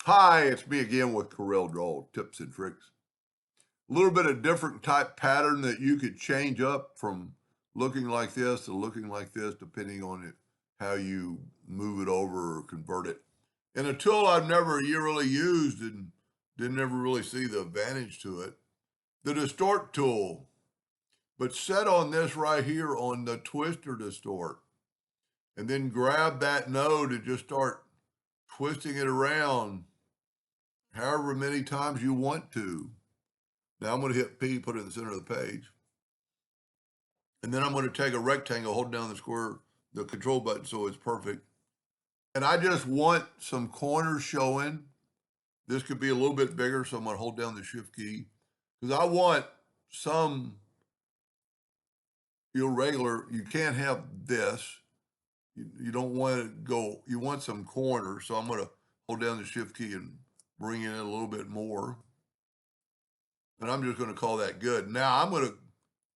Hi, it's me again with Corel Draw tips and tricks. A little bit of different type pattern that you could change up from looking like this to looking like this, depending on it, how you move it over or convert it. And a tool I've never really used and didn't ever really see the advantage to it, the Distort tool. But set on this right here on the twister distort, and then grab that node and just start twisting it around however many times you want to. Now I'm going to hit P, put it in the center of the page. And then I'm going to take a rectangle, hold down the square, the control button so it's perfect. And I just want some corners showing. This could be a little bit bigger, so I'm going to hold down the shift key. Because I want some irregular, you can't have this. You don't want to go, you want some corners. So I'm going to hold down the shift key and bring in a little bit more. And I'm just going to call that good. Now I'm going to,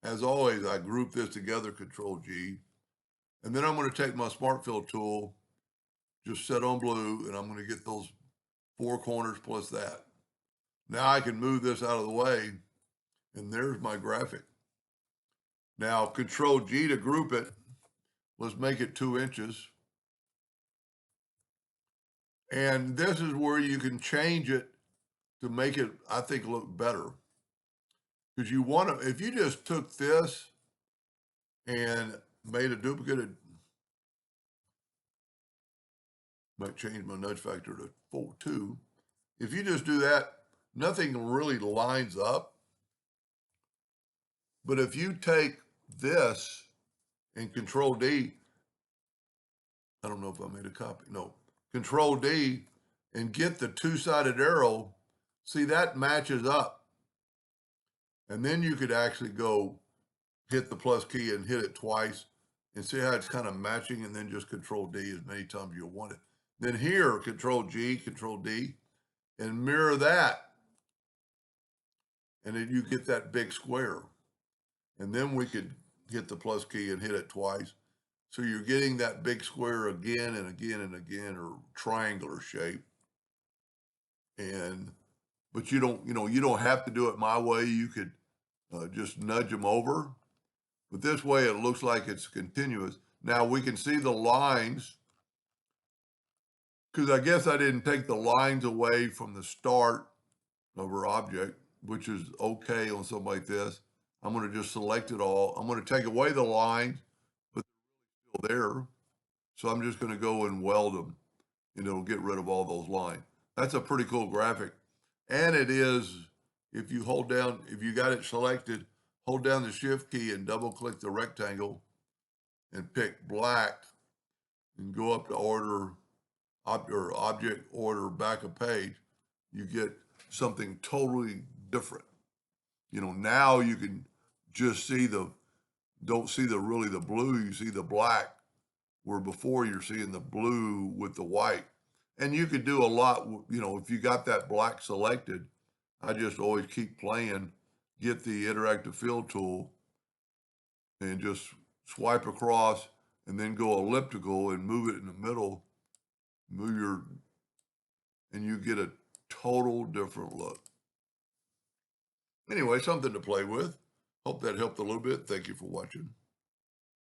as always, I group this together, Control G. And then I'm going to take my Smart Fill tool, just set on blue, and I'm going to get those four corners plus that. Now I can move this out of the way, and there's my graphic. Now Control G to group it. Let's make it 2 inches. And this is where you can change it to make it, I think, look better. Because you want to, if you just took this and made a duplicate, it might change my nudge factor to 2. If you just do that, nothing really lines up. But if you take this and Control D, I don't know if I made a copy. No, Control D and get the two-sided arrow, see that matches up. And then you could actually go hit the plus key and hit it twice and see how it's kind of matching, and then just Control D as many times you want it. Then here, Control G, Control D, and mirror that. And then you get that big square. And then we could hit the plus key and hit it twice. So you're getting that big square again and again and again, or triangular shape. But you don't have to do it my way. You could just nudge them over. But this way it looks like it's continuous. Now we can see the lines, because I guess I didn't take the lines away from the start of our object, which is okay on something like this. I'm going to just select it all. I'm going to take away the lines, but they're still there. So I'm just going to go and weld them, and it'll get rid of all those lines. That's a pretty cool graphic. And it is, if you hold down, if you got it selected, hold down the shift key and double click the rectangle and pick black and go up to order, or object order back a page, you get something totally different. Now you can just see don't see really the blue, you see the black, where before you're seeing the blue with the white. And you could do a lot, if you got that black selected, I just always keep playing, get the interactive fill tool and just swipe across and then go elliptical and move it in the middle, and you get a total different look. Anyway, something to play with. Hope that helped a little bit. Thank you for watching.